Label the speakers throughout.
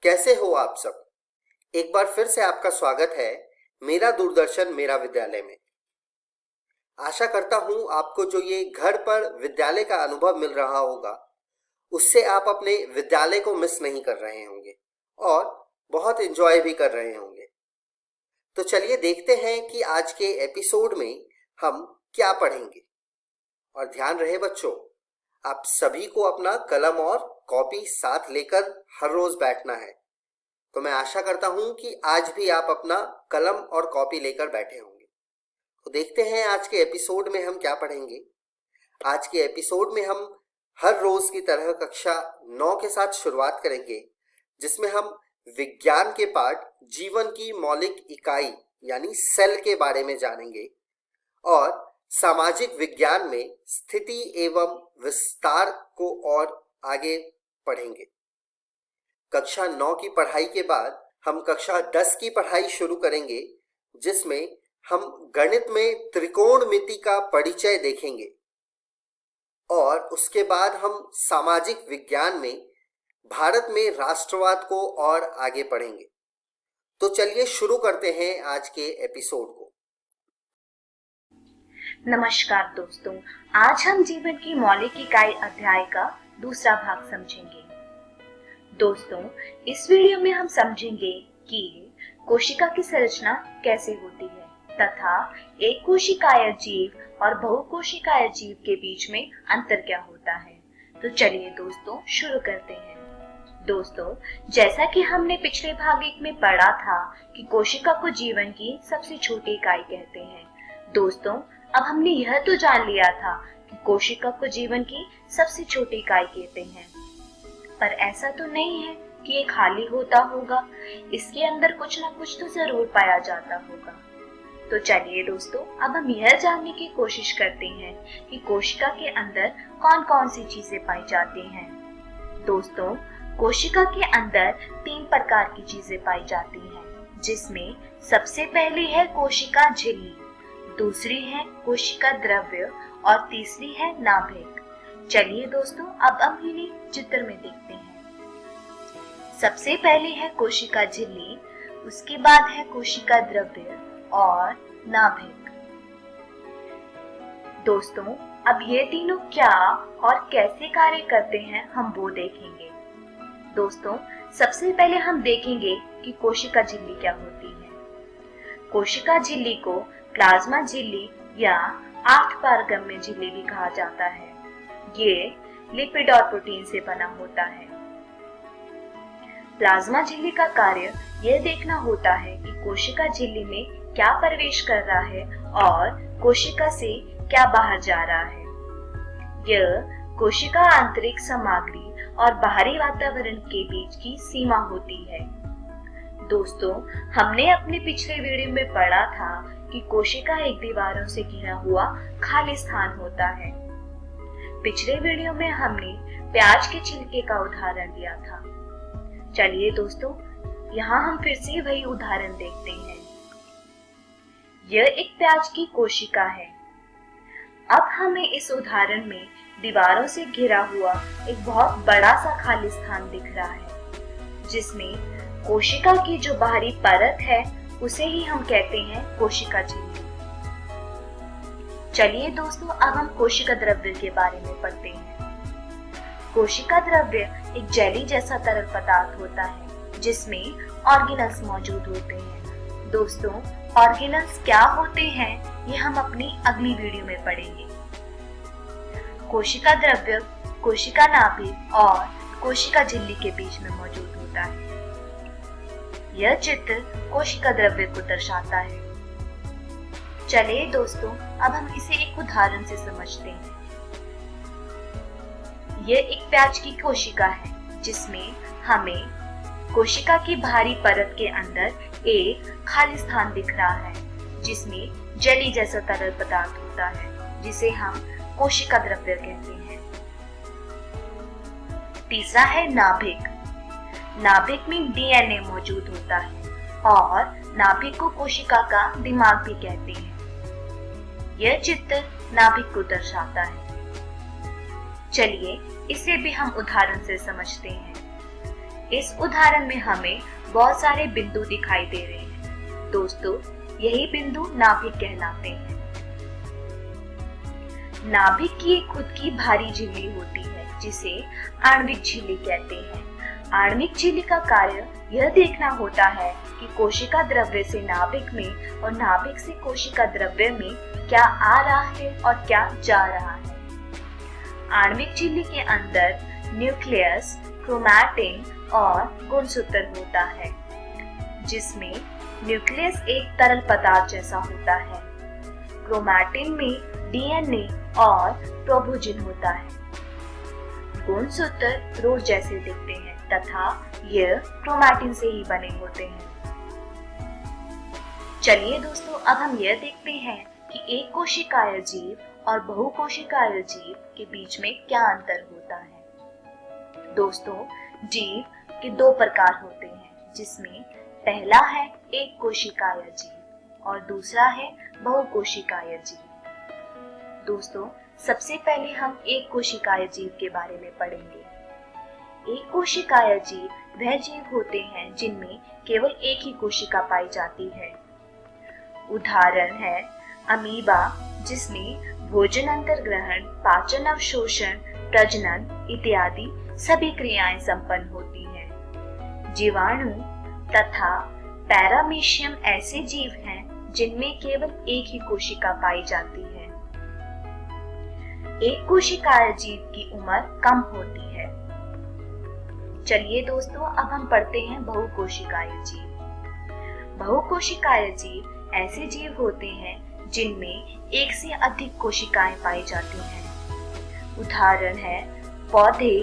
Speaker 1: कैसे हो आप सब। एक बार फिर से आपका स्वागत है मेरा दूरदर्शन मेरा विद्यालय में। आशा करता हूं आपको जो ये घर पर विद्यालय का अनुभव मिल रहा होगा उससे आप अपने विद्यालय को मिस नहीं कर रहे होंगे और बहुत एंजॉय भी कर रहे होंगे। तो चलिए देखते हैं कि आज के एपिसोड में हम क्या पढ़ेंगे। और ध्यान रहे बच्चों, आप सभी को अपना कलम और कॉपी साथ लेकर हर रोज बैठना है। तो मैं आशा करता हूं कि आज भी आप अपना कलम और कॉपी लेकर बैठे होंगे। तो देखते हैं आज के एपिसोड में हम क्या पढ़ेंगे। आज के एपिसोड में हम हर रोज की तरह कक्षा 9 के साथ शुरुआत करेंगे, जिसमें हम विज्ञान के पाठ जीवन की मौलिक इकाई यानी सेल के बारे में जानेंगे और सामाजिक विज्ञान में स्थिति एवं विस्तार को और आगे पढ़ेंगे। कक्षा 9 की पढ़ाई के बाद हम कक्षा 10 की पढ़ाई शुरू करेंगे, जिसमें हम गणित में त्रिकोणमिति का परिचय देखेंगे और उसके बाद हम सामाजिक विज्ञान में भारत में राष्ट्रवाद को और आगे पढ़ेंगे। तो चलिए शुरू करते हैं आज के एपिसोड को।
Speaker 2: नमस्कार दोस्तों, आज हम जीवन की मौलिक इकाई अध्याय का दूसरा भाग समझेंगे। दोस्तों, इस वीडियो में हम समझेंगे कि कोशिका की संरचना कैसे होती है तथा एक कोशिकाय जीव और बहुकोशिकाय जीव के बीच में अंतर क्या होता है। तो चलिए दोस्तों शुरू करते हैं। दोस्तों, जैसा कि हमने पिछले भाग 1 में पढ़ा था कि कोशिका को जीवन की सबसे छोटी इकाई कहते हैं। दोस्तों, अब हमने यह तो जान लिया था कि कोशिका को जीवन की सबसे छोटी इकाई कहते हैं, पर ऐसा तो नहीं है कि ये खाली होता होगा, इसके अंदर कुछ ना कुछ तो जरूर पाया जाता होगा। तो चलिए दोस्तों, अब हम यह जानने की कोशिश करते हैं कि कोशिका के अंदर कौन कौन सी चीजें पाई जाती हैं। दोस्तों, कोशिका के अंदर 3 प्रकार की चीजें पाई जाती हैं, जिसमें सबसे पहली है कोशिका झिल्ली, दूसरी है कोशिका द्रव्य और तीसरी है नाभिक। चलिए दोस्तों, अब हम इन्हें चित्र में देखते हैं। सबसे पहले है कोशिका झिल्ली, उसके बाद है कोशिका द्रव्य और नाभिक। दोस्तों, अब ये तीनों क्या और कैसे कार्य करते हैं हम वो देखेंगे। दोस्तों, सबसे पहले हम देखेंगे कि कोशिका झिल्ली क्या होती है। कोशिका झिल्ली को प्लाज्मा झिल्ली या 8 पारगम्य झिल्ली भी कहा जाता है। ये लिपिड और प्रोटीन से बना होता है। प्लाज्मा झिल्ली का कार्य यह देखना होता है कि कोशिका झिल्ली में क्या प्रवेश कर रहा है और कोशिका से क्या बाहर जा रहा है। यह कोशिका आंतरिक सामग्री और बाहरी वातावरण के बीच की सीमा होती है। दोस्तों, हमने अपने पिछले वीडियो में पढ़ा था कि कोशिका एक दीवारों से घिरा हुआ खाली स्थान होता है। पिछले वीडियो में हमने प्याज के छिलके का उदाहरण दिया था। चलिए दोस्तों, यहाँ हम फिर से वही उदाहरण देखते हैं। यह एक प्याज की कोशिका है। अब हमें इस उदाहरण में दीवारों से घिरा हुआ एक बहुत बड़ा सा खाली स्थान दिख रहा है, जिसमें कोशिका की जो बाहरी परत है उसे ही हम कहते हैं कोशिका झिल्ली। चलिए दोस्तों, अब हम कोशिका द्रव्य के बारे में पढ़ते हैं। कोशिका द्रव्य एक जेली जैसा तरल पदार्थ होता है, जिसमें ऑर्गेनल्स मौजूद होते हैं। दोस्तों, ऑर्गेनल्स क्या होते हैं ये हम अपनी अगली वीडियो में पढ़ेंगे। कोशिका द्रव्य कोशिका नाभिक और कोशिका झिल्ली के बीच में मौजूद होता है। यह चित्र कोशिका द्रव्य को दर्शाता है। चलिए दोस्तों, अब हम इसे एक उदाहरण से समझते हैं। यह एक प्याज की कोशिका है, जिसमें हमें कोशिका की बाहरी परत के अंदर एक खाली स्थान दिख रहा है, जिसमें जेली जैसा तरल पदार्थ होता है, जिसे हम कोशिका द्रव्य कहते हैं। तीसरा है नाभिक। नाभिक में डीएनए मौजूद होता है और नाभिक को कोशिका का दिमाग भी कहते हैं। यह चित्र नाभिक को दर्शाता है। चलिए इसे भी हम उदाहरण से समझते हैं। इस उदाहरण में हमें बहुत सारे बिंदु दिखाई दे रहे हैं। दोस्तों, यही बिंदु नाभिक कहलाते हैं। नाभिक की एक खुद की भारी झिल्ली होती है जिसे आणविक झिल्ली कहते हैं। आणविक झिल्ली का कार्य यह देखना होता है कि कोशिका द्रव्य से नाभिक में और नाभिक से कोशिका द्रव्य में क्या आ रहा है और क्या जा रहा है। आणविक झिल्ली के अंदर न्यूक्लियस, क्रोमैटिन और गुणसूत्र होता है, जिसमें न्यूक्लियस एक तरल पदार्थ जैसा होता है, क्रोमैटिन में डीएनए और प्रोभूजिन होता है, गुणसूत्र रोड जैसे दिखते हैं तथा यह क्रोमैटिन से ही बने होते हैं। चलिए दोस्तों, अब हम यह देखते हैं कि एक कोशिकाय जीव और बहुकोशिकाय जीव के बीच में क्या अंतर होता है। दोस्तों, जीव के दो प्रकार होते हैं, जिसमें पहला है एक कोशिकाय जीव और दूसरा है बहुकोशिकाय जीव। दोस्तों, सबसे पहले हम एक कोशिकाय जीव के बारे में पढ़ेंगे। एक कोशिकाय जीव वह जीव होते हैं जिनमें केवल एक ही कोशिका पाई जाती है। उदाहरण है अमीबा, जिसमें भोजन अंतर्ग्रहण, पाचन अवशोषण, प्रजनन इत्यादि सभी क्रियाएं संपन्न होती हैं। जीवाणु तथा पैरामीशियम ऐसे जीव हैं जिनमें केवल एक ही कोशिका पाई जाती है। एक कोशिकाय जीव की उम्र कम होती है। चलिए दोस्तों, अब हम पढ़ते हैं बहुकोशिकाय जीव। बहुकोशिकाय जीव ऐसे जीव होते हैं जिनमें एक से अधिक कोशिकाएं पाई जाती हैं। उदाहरण है पौधे,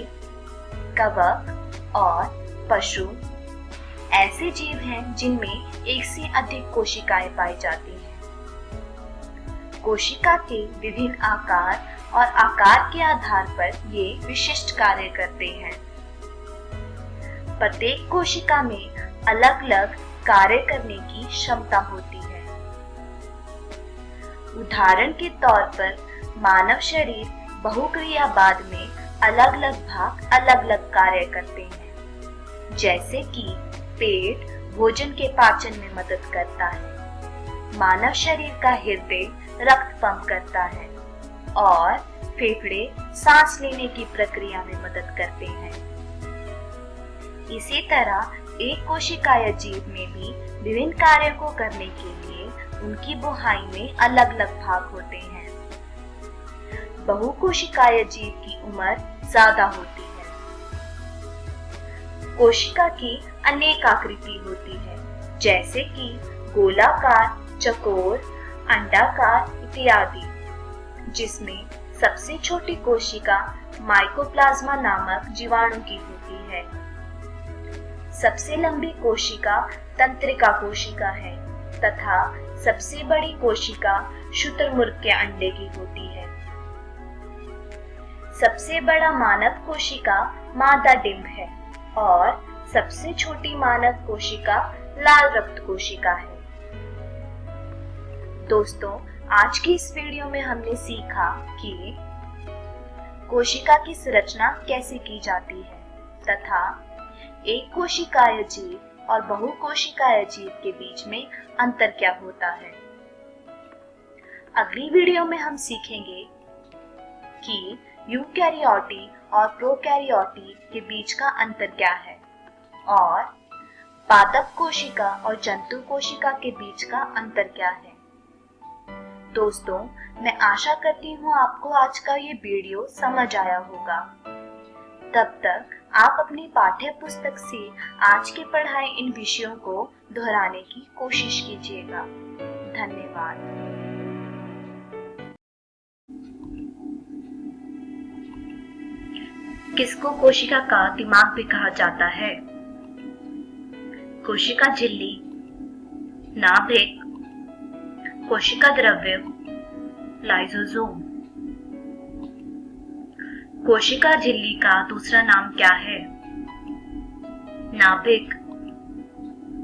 Speaker 2: कवक और पशु ऐसे जीव हैं जिनमें एक से अधिक कोशिकाएं पाई जाती हैं। कोशिका के विभिन्न आकार और आकार के आधार पर ये विशिष्ट कार्य करते हैं। प्रत्येक कोशिका में अलग अलग कार्य करने की क्षमता होती है। उदाहरण के तौर पर मानव शरीर बहुक्रियावाद में अलग अलग भाग अलग अलग कार्य करते हैं, जैसे कि पेट भोजन के पाचन में मदद करता है, मानव शरीर का हृदय रक्त पंप करता है और फेफड़े सांस लेने की प्रक्रिया में मदद करते हैं। इसी तरह एक कोशिकाय जीव में भी विभिन्न कार्यों को करने के लिए उनकी बुहाई में अलग अलग भाग होते हैं। बहुकोशिकाय जीव की उम्र ज्यादा होती है। कोशिका की अनेक आकृति होती है, जैसे कि गोलाकार, चौकोर, अंडाकार इत्यादि, जिसमें सबसे छोटी कोशिका माइकोप्लाज्मा नामक जीवाणु की होती है। सबसे लंबी कोशिका तंत्रिका कोशिका है तथा सबसे बड़ी कोशिका शुतुरमुर्ग के अंडे की होती है। सबसे बड़ा मानव कोशिका मादा डिंब है और सबसे छोटी मानव कोशिका लाल रक्त कोशिका है। दोस्तों, आज की इस वीडियो में हमने सीखा कि कोशिका की संरचना कैसे की जाती है तथा एक कोशिकाय जीव और बहुकोशिकाय जीव के बीच में अंतर क्या होता है। अगली वीडियो में हम सीखेंगे कि यूकैरियोटी और प्रोकैरियोटी के बीच का अंतर क्या है और पादप कोशिका और जंतु कोशिका के बीच का अंतर क्या है। दोस्तों, मैं आशा करती हूँ आपको आज का ये वीडियो समझ आया होगा। तब तक आप अपनी पाठ्य पुस्तक से आज के पढ़ाए इन विषयों को दोहराने की कोशिश कीजिएगा। धन्यवाद। किसको कोशिका का दिमाग भी कहा जाता है? कोशिका झिल्ली, नाभिक, कोशिका द्रव्य, लाइसोसोम। कोशिका झिल्ली का दूसरा नाम क्या है? नाभिक,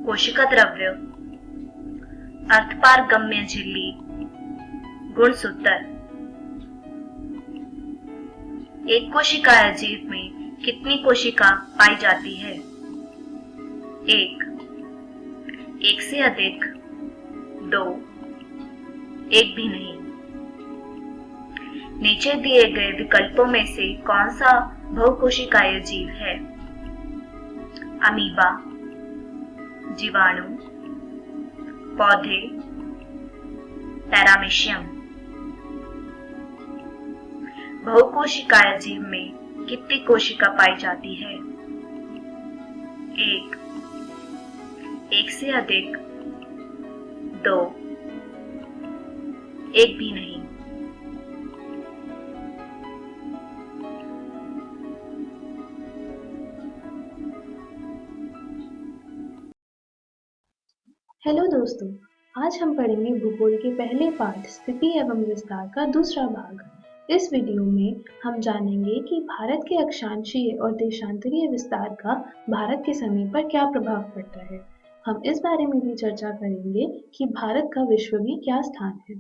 Speaker 2: कोशिका द्रव्य, अर्धपारगम्य झिल्ली, गुणसूत्र। एक कोशिकाय जीव में कितनी कोशिका पाई जाती है? एक, एक से अधिक, दो, एक भी नहीं। नीचे दिए गए विकल्पों में से कौन सा बहुकोशिकाय जीव है? अमीबा, जीवाणु, पौधे, पैरामीशियम। बहुकोशिकाय जीव में कितनी कोशिका पाई जाती है? एक, एक से अधिक, दो, एक भी नहीं।
Speaker 3: हेलो दोस्तों, आज हम पढ़ेंगे भूगोल के पहले पाठ स्थिति एवं विस्तार का दूसरा भाग। इस वीडियो में हम जानेंगे कि भारत के अक्षांशीय और देशांतरीय विस्तार का भारत के समय पर क्या प्रभाव पड़ता है। हम इस बारे में भी चर्चा करेंगे कि भारत का विश्व में क्या स्थान है।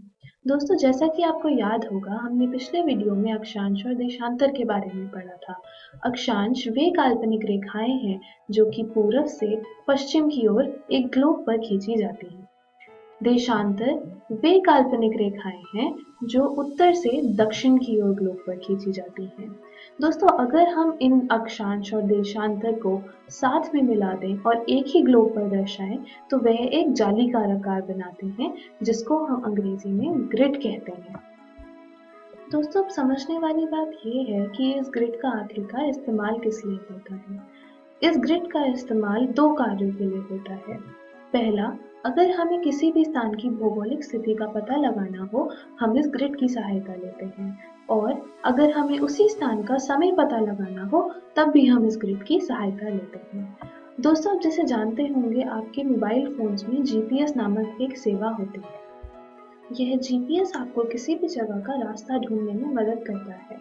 Speaker 3: दोस्तों, जैसा कि आपको याद होगा, हमने पिछले वीडियो में अक्षांश और देशांतर के बारे में पढ़ा था। अक्षांश वे काल्पनिक रेखाएं हैं जो कि पूर्व से पश्चिम की ओर एक ग्लोब पर खींची जाती हैं। देशांतर वे काल्पनिक रेखाएं हैं जो उत्तर से दक्षिण की ओर ग्लोब पर खींची जाती हैं। दोस्तों, अगर हम इन अक्षांश और देशांतर को साथ में मिला दें और एक ही ग्लोब पर दर्शाएं तो वह एक जालीकार आकार बनाते हैं, जिसको हम अंग्रेजी में ग्रिड कहते हैं। दोस्तों, अब समझने वाली बात यह है कि इस ग्रिड का आखिरकार इस्तेमाल किस लिए होता है। इस ग्रिड का इस्तेमाल दो कार्यों के लिए होता है। पहला, अगर हमें किसी भी स्थान की भौगोलिक स्थिति का पता लगाना हो, हम इस ग्रिड की सहायता लेते हैं। और अगर हमें उसी स्थान का समय पता लगाना हो, तब भी हम इस ग्रिड की सहायता लेते हैं। दोस्तों, आप जैसे जानते होंगे, आपके मोबाइल फोन्स में जीपीएस नामक एक सेवा होती है। यह जीपीएस आपको किसी भी जगह का रास्ता ढूंढने में मदद करता है।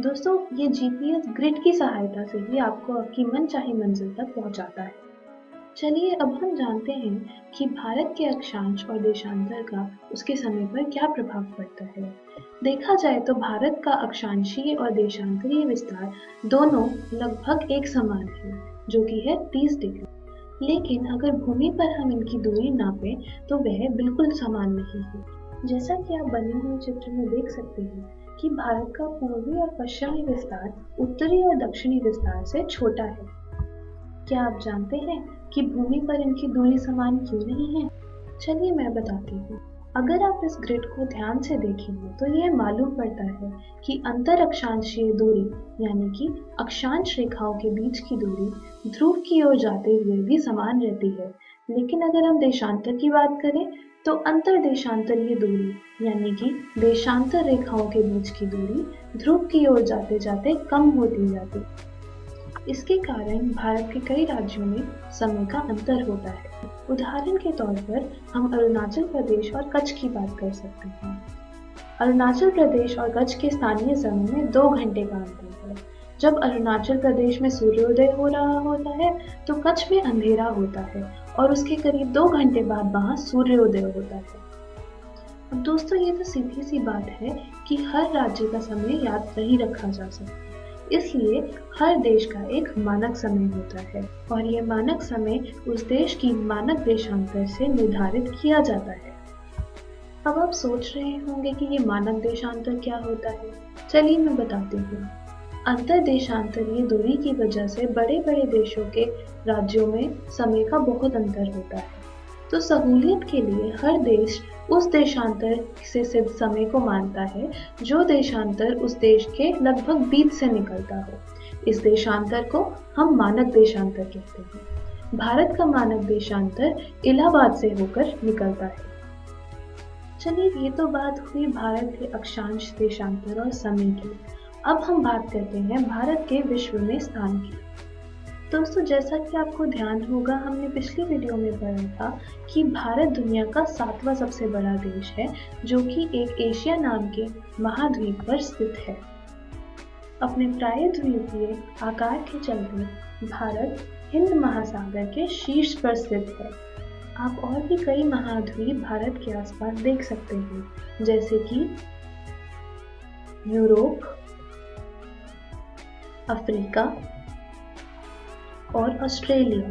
Speaker 3: दोस्तों, ये जीपीएस ग्रिड की सहायता से ही आपको आपकी मनचाही मंजिल तक पहुंचाता है। चलिए, अब हम जानते हैं कि भारत के अक्षांश और देशांतर का उसके समय पर क्या प्रभाव पड़ता है। देखा जाए तो भारत का अक्षांशीय और देशांतरीय विस्तार दोनों लगभग एक समान है, जो कि है 30 डिग्री। लेकिन अगर भूमि पर हम इनकी दूरी नापें तो वह बिल्कुल समान नहीं है। जैसा कि आप बने हुए चित्र में देख सकते हैं कि भारत का पूर्वी और पश्चिमी विस्तार उत्तरी और दक्षिणी विस्तार से छोटा है। क्या आप जानते हैं कि भूमि पर इनकी दूरी समान क्यों नहीं है? चलिए मैं बताती हूँ। अगर आप इस ग्रिड को ध्यान से देखेंगे तो यह मालूम पड़ता है कि अंतर अक्षांशीय दूरी यानी कि अक्षांश रेखाओं के बीच की दूरी ध्रुव की ओर जाते हुए भी समान रहती है। लेकिन अगर हम देशांतर की बात करें तो अंतर देशांतरीय दूरी यानी कि देशांतर रेखाओं के बीच की दूरी ध्रुव की ओर जाते जाते कम होती जाती है। इसके कारण भारत के कई राज्यों में समय का अंतर होता है। उदाहरण के तौर पर हम अरुणाचल प्रदेश और कच्छ की बात कर सकते हैं। अरुणाचल प्रदेश और कच्छ के स्थानीय समय में 2 घंटे का अंतर है। जब अरुणाचल प्रदेश में सूर्योदय हो रहा होता है तो कच्छ में अंधेरा होता है और उसके करीब 2 घंटे बाद वहां सूर्योदय होता है। अब दोस्तों, ये तो सीधी सी बात है कि हर राज्य का समय याद नहीं रखा जा सकता, इसलिए हर देश का एक मानक समय होता है और यह मानक समय उस देश की मानक देशांतर से निर्धारित किया जाता है। अब आप सोच रहे होंगे कि ये मानक देशांतर क्या होता है। चलिए मैं बताती हूँ। अंतर देशांतरीय दूरी की वजह से बड़े बड़े देशों के राज्यों में समय का बहुत अंतर होता है, तो सहूलियत के लिए हर देश उस देशांतर से सिद्ध समय को मानता है जो देशांतर उस देश के लगभग बीच से निकलता हो। इस देशांतर को हम मानक देशांतर कहते हैं। भारत का मानक देशांतर इलाहाबाद से होकर निकलता है। चलिए, ये तो बात हुई भारत के अक्षांश देशांतर और समय की। अब हम बात करते हैं भारत के विश्व में स्थान की। दोस्तों, जैसा कि आपको ध्यान होगा, हमने पिछली वीडियो में पढ़ा था कि भारत दुनिया का 7वां सबसे बड़ा देश है, जो कि एक एशिया नाम के महाद्वीप पर स्थित है। अपने प्रायद्वीपीय आकार के चलते भारत हिंद महासागर के शीर्ष पर स्थित है। आप और भी कई महाद्वीप भारत के आसपास देख सकते हैं, जैसे कि यूरोप, अफ्रीका और ऑस्ट्रेलिया।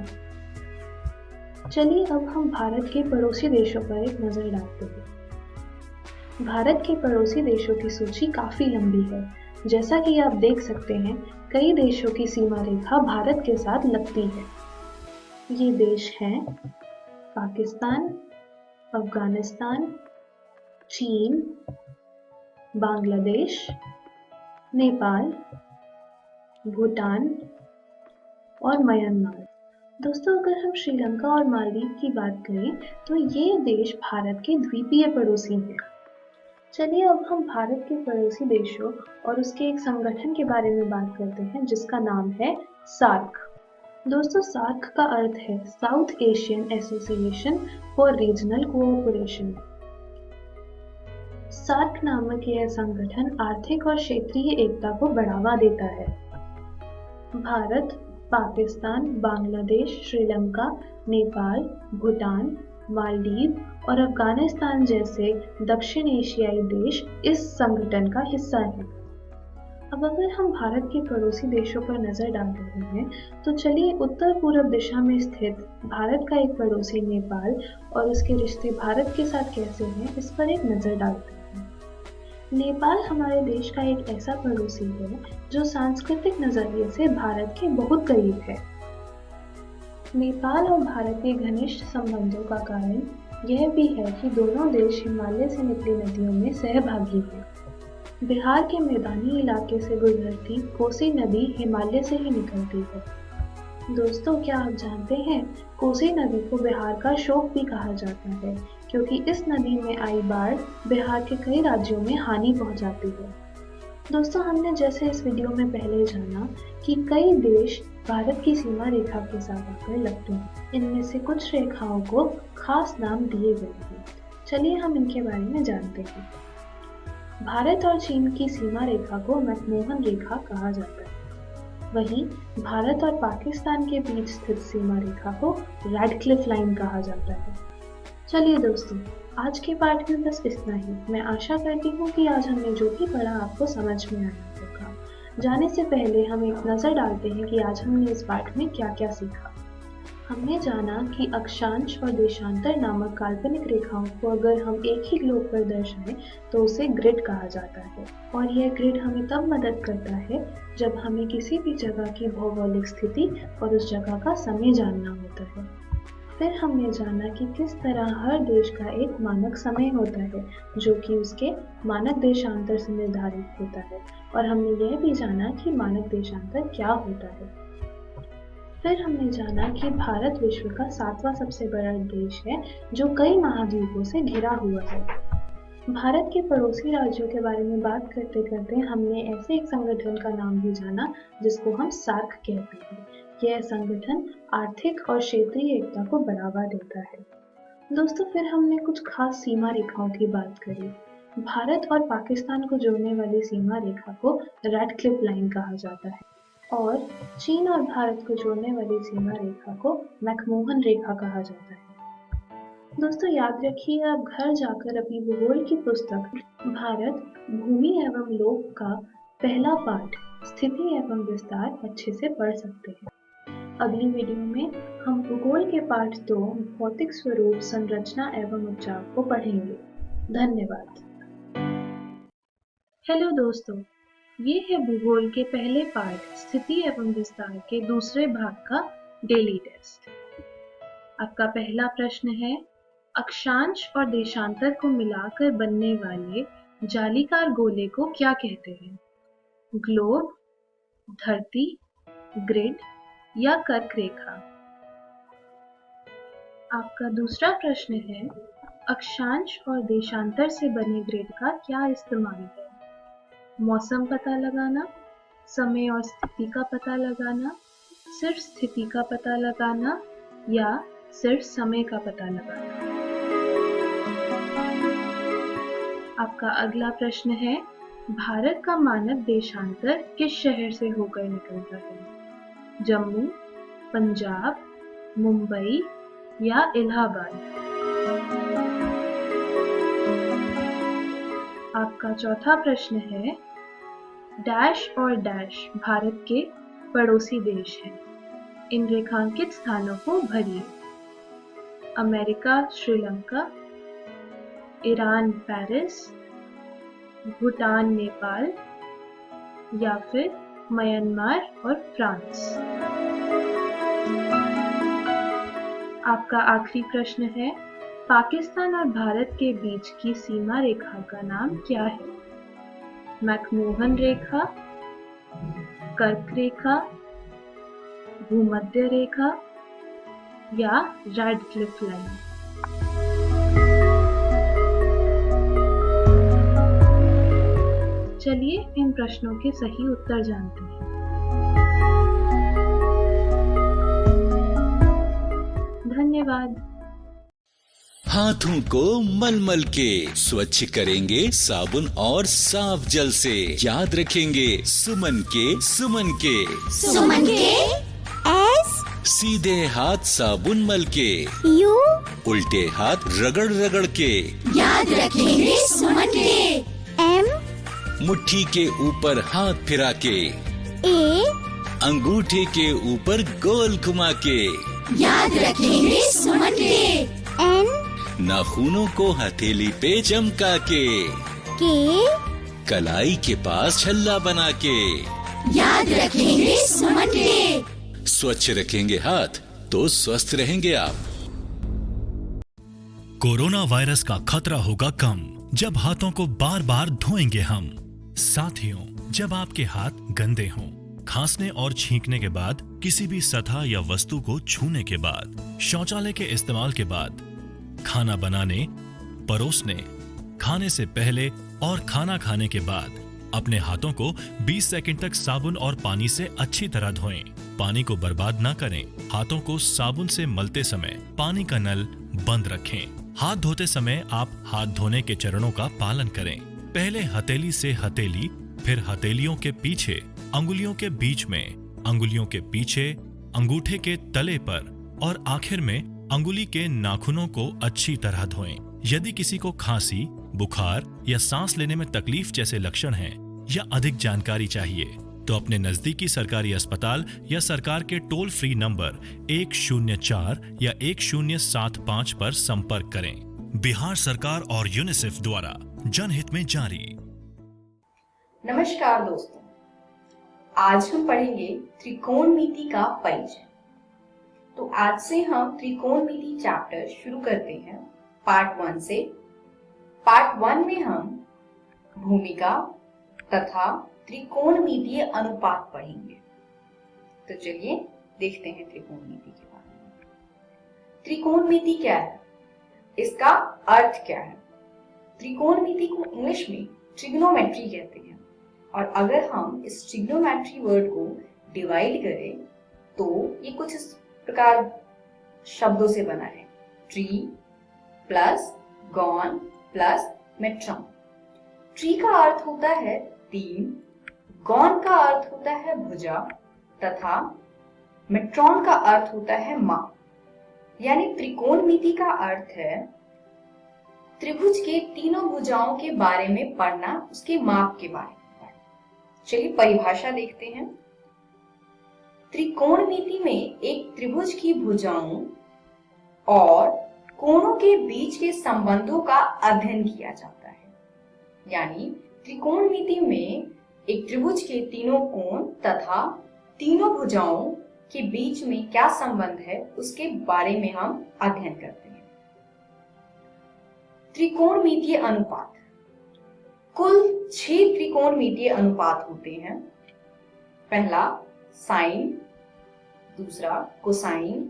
Speaker 3: चलिए अब हम भारत के पड़ोसी देशों पर एक नजर डालते हैं। भारत के पड़ोसी देशों की सूची काफी लंबी है। जैसा कि आप देख सकते हैं, कई देशों की सीमा रेखा भारत के साथ लगती है। ये देश हैं पाकिस्तान, अफगानिस्तान, चीन, बांग्लादेश, नेपाल, भूटान और म्यांमार। दोस्तों, अगर हम श्रीलंका और मालदीव की बात करें तो ये देश भारत के द्वीपीय पड़ोसी हैं। चलिए अब हम भारत के पड़ोसी देशों और उसके एक संगठन के बारे में बात करते हैं जिसका नाम है सार्क। दोस्तों, सार्क का अर्थ है South Asian Association for Regional Cooperation. SAARC नामक यह संगठन आर्थिक और क्षेत्रीय एकता को बढ़ावा देता है। भारत, पाकिस्तान, बांग्लादेश, श्रीलंका, नेपाल, भूटान, मालदीव और अफगानिस्तान जैसे दक्षिण एशियाई देश इस संगठन का हिस्सा हैं। अब अगर हम भारत के पड़ोसी देशों पर नजर डाल रहे हैं तो चलिए उत्तर पूर्व दिशा में स्थित भारत का एक पड़ोसी नेपाल और उसके रिश्ते भारत के साथ कैसे हैं इस पर एक नजर डालते हैं। नेपाल हमारे देश का एक ऐसा पड़ोसी है जो सांस्कृतिक नजरिए से भारत के बहुत करीब है। नेपाल और भारत के घनिष्ठ संबंधों का कारण यह भी है कि दोनों देश हिमालय से निकली नदियों में सहभागी हैं। बिहार के मैदानी इलाके से गुजरती कोसी नदी हिमालय से ही निकलती है। दोस्तों, क्या आप जानते हैं कोसी नदी को बिहार का शोक भी कहा जाता है क्योंकि इस नदी में आई बाढ़ बिहार के कई राज्यों में हानि पहुंचाती है। दोस्तों, हमने जैसे इस वीडियो में पहले जाना कि कई देश भारत की सीमा रेखा के साथ आकर लगते हैं। इनमें से कुछ रेखाओं को खास नाम दिए गए हैं। चलिए हम इनके बारे में जानते हैं। भारत और चीन की सीमा रेखा को मैकमोहन रेखा कहा जाता है। वहीं भारत और पाकिस्तान के बीच स्थित सीमा रेखा को रैडक्लिफ लाइन कहा जाता है। चलिए दोस्तों, आज के पाठ में बस इतना ही। मैं आशा करती हूँ कि आज हमने जो भी पढ़ा आपको समझ में आया होगा। जाने से पहले हम एक नज़र डालते हैं कि आज हमने इस पाठ में क्या क्या सीखा। हमने जाना कि अक्षांश और देशांतर नामक काल्पनिक रेखाओं को अगर हम एक ही ग्लोब पर दर्शाएं तो उसे ग्रिड कहा जाता है और यह ग्रिड हमें तब मदद करता है जब हमें किसी भी जगह की भौगोलिक स्थिति और उस जगह का समय जानना होता है। फिर हमने जाना कि किस तरह हर देश का एक मानक समय होता है जो कि उसके मानक देशांतर से निर्धारित होता है और हमने यह भी जाना कि मानक देशांतर क्या होता है। फिर हमने जाना कि भारत विश्व का 7वां सबसे बड़ा देश है जो कई महाद्वीपों से घिरा हुआ है। भारत के पड़ोसी राज्यों के बारे में बात करते करते हमने ऐसे एक संगठन का नाम भी जाना जिसको हम सार्क कहते हैं। यह संगठन आर्थिक और क्षेत्रीय एकता को बढ़ावा देता है। दोस्तों, फिर हमने कुछ खास सीमा रेखाओं की बात करी। भारत और पाकिस्तान को जोड़ने वाली सीमा रेखा को रैडक्लिफ लाइन कहा जाता है और चीन और भारत को जोड़ने वाली सीमा रेखा को मैकमोहन रेखा कहा जाता है। दोस्तों, याद रखिए आप घर जाकर अपनी भूगोल की पुस्तक भारत भूमि एवं लोक का पहला पाठ स्थिति एवं विस्तार अच्छे से पढ़ सकते हैं। अगली वीडियो में हम भूगोल के पाठ 2 भौतिक स्वरूप, संरचना एवं उपचार को पढ़ेंगे। धन्यवाद। हेलो दोस्तों, ये है भूगोल के पहले पाठ स्थिति एवं विस्तार के दूसरे भाग का डेली टेस्ट। आपका पहला प्रश्न है, अक्षांश और देशांतर को मिलाकर बनने वाले जालीदार गोले को क्या कहते हैं? ग्लोब, धरती, ग्रिड या कर्क रेखा? आपका दूसरा प्रश्न है, अक्षांश और देशांतर से बने ग्रिड का क्या इस्तेमाल है? मौसम पता लगाना, समय और स्थिति का पता लगाना, सिर्फ स्थिति का पता लगाना या सिर्फ समय का पता लगाना? आपका अगला प्रश्न है, भारत का मानक देशांतर किस शहर से होकर निकलता है? जम्मू, पंजाब, मुंबई या इलाहाबाद? आपका चौथा प्रश्न है, डैश और डैश भारत के पड़ोसी देश हैं। इन रेखांकित स्थानों को भरिए। America Sri Lanka, Iran Paris, Bhutan Nepal या फिर म्यांमार और फ्रांस। आपका आखिरी प्रश्न है, पाकिस्तान और भारत के बीच की सीमा रेखा का नाम क्या है? मैकमोहन रेखा, कर्क रेखा, भूमध्य रेखा या रैडक्लिफ लाइन। चलिए इन प्रश्नों के सही उत्तर जानते हैं। धन्यवाद।
Speaker 4: हाथों को मलमल के स्वच्छ करेंगे साबुन और साफ जल से। याद रखेंगे सुमन के
Speaker 5: एस
Speaker 4: सीधे हाथ साबुन मल के,
Speaker 5: यू
Speaker 4: उल्टे हाथ रगड़ रगड़ के,
Speaker 5: याद रखेंगे सुमन के। एम
Speaker 4: मुट्ठी के ऊपर हाथ फिरा के,
Speaker 5: ए
Speaker 4: अंगूठे के ऊपर गोल घुमा के,
Speaker 5: याद रखेंगे सुमन के। एन
Speaker 4: नाखूनों को हथेली पे चमका के, कलाई के पास छल्ला बना के,
Speaker 5: याद रखेंगे सुमन के।
Speaker 4: स्वच्छ रखेंगे हाथ तो स्वस्थ रहेंगे आप।
Speaker 6: कोरोना वायरस का खतरा होगा कम जब हाथों को बार बार धोएंगे हम। साथियों, जब आपके हाथ गंदे हों, खांसने और छींकने के बाद, किसी भी सतह या वस्तु को छूने के बाद, शौचालय के इस्तेमाल के बाद, खाना बनाने, परोसने, खाने से पहले और खाना खाने के बाद अपने हाथों को 20 सेकंड तक साबुन और पानी से अच्छी तरह धोएं। पानी को बर्बाद ना करें। हाथों को साबुन से मलते समय पानी का नल बंद रखें। हाथ धोते समय आप हाथ धोने के चरणों का पालन करें। पहले हथेली से हथेली, फिर हथेलियों के पीछे, अंगुलियों के बीच में, अंगुलियों के पीछे, अंगूठे के तले पर और आखिर में अंगुली के नाखूनों को अच्छी तरह धोएं। यदि किसी को खांसी, बुखार या सांस लेने में तकलीफ जैसे लक्षण हैं या अधिक जानकारी चाहिए तो अपने नजदीकी सरकारी अस्पताल या सरकार के टोल फ्री नंबर 104 या 1075 पर संपर्क करें। बिहार सरकार और यूनिसेफ द्वारा जनहित में जारी।
Speaker 7: नमस्कार दोस्तों, आज हम पढ़ेंगे त्रिकोणमिति का परिचय। तो आज से हम त्रिकोणमिति चैप्टर शुरू करते हैं पार्ट 1 से। पार्ट 1 में हम भूमिका तथा त्रिकोणमितीय अनुपात पढ़ेंगे। तो चलिए देखते हैं त्रिकोणमिति के बारे में। त्रिकोणमिति क्या है, इसका अर्थ क्या है? त्रिकोणमिति को इंग्लिश में ट्रिग्नोमेट्री कहते हैं, और अगर हम इस ट्रिग्नोमेट्री वर्ड को डिवाइड करें तो ये कुछ इस प्रकार शब्दों से बना है। Tri plus gon plus metron. Tri का अर्थ होता है 3, गॉन का अर्थ होता है भुजा तथा मेट्रॉन का अर्थ होता है माप। यानी त्रिकोणमिति का अर्थ है त्रिभुज के तीनों भुजाओं के बारे में पढ़ना, उसके माप के बारे में पढ़ना। चलिए परिभाषा देखते हैं। त्रिकोणमिति में एक त्रिभुज की भुजाओं और कोणों के बीच के संबंधों का अध्ययन किया जाता है। यानी त्रिकोणमिति में एक त्रिभुज के तीनों कोण तथा तीनों भुजाओं के बीच में क्या संबंध है उसके बारे में हम अध्ययन करते हैं। त्रिकोणमितीय अनुपात। कुल 6 त्रिकोणमितीय अनुपात होते हैं। पहला साइन, दूसरा कोसाइन,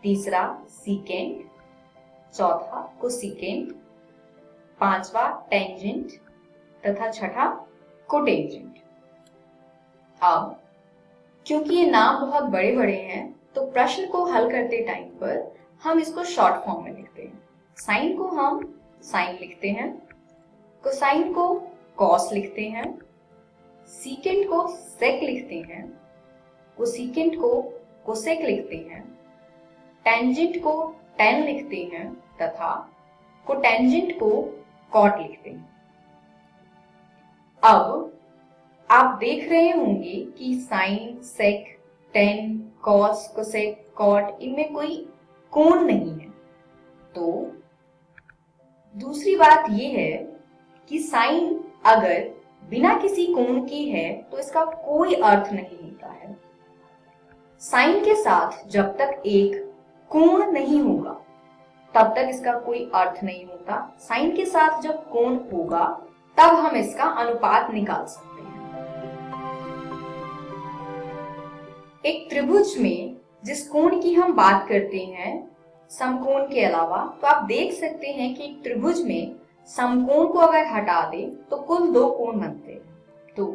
Speaker 7: तीसरा सीकेंट, चौथा कोसिकेंट, पांचवा टेंजेंट तथा छठा कोटेंजेंट। अब क्योंकि ये नाम बहुत बड़े बड़े हैं तो प्रश्न को हल करते टाइम पर हम इसको शॉर्ट फॉर्म में लिखते हैं। साइन को हम साइन लिखते हैं, कोसाइन को कॉस लिखते हैं, सीकेंट को सेक लिखते हैं, कोसिकेंट को कोसेक लिखते हैं, टेंजेंट को टेन लिखते हैं तथा कोटेंजेंट को कॉट लिखते हैं। अब आप देख रहे होंगे कि साइन, सेक, टेन, कॉस, कोसेक, कॉट, इनमें कोई कोण नहीं है। तो दूसरी बात यह है कि साइन अगर बिना किसी कोण के है तो इसका कोई अर्थ नहीं होता है। साइन के साथ जब तक एक कोण नहीं होगा तब तक इसका कोई अर्थ नहीं होता। साइन के साथ जब कोण होगा तब हम इसका अनुपात निकाल सकते हैं। एक त्रिभुज में जिस कोण की हम बात करते हैं समकोण के अलावा, तो आप देख सकते हैं कि एक त्रिभुज में समकोण को अगर हटा दे तो कुल 2 कोण बनते हैं। तो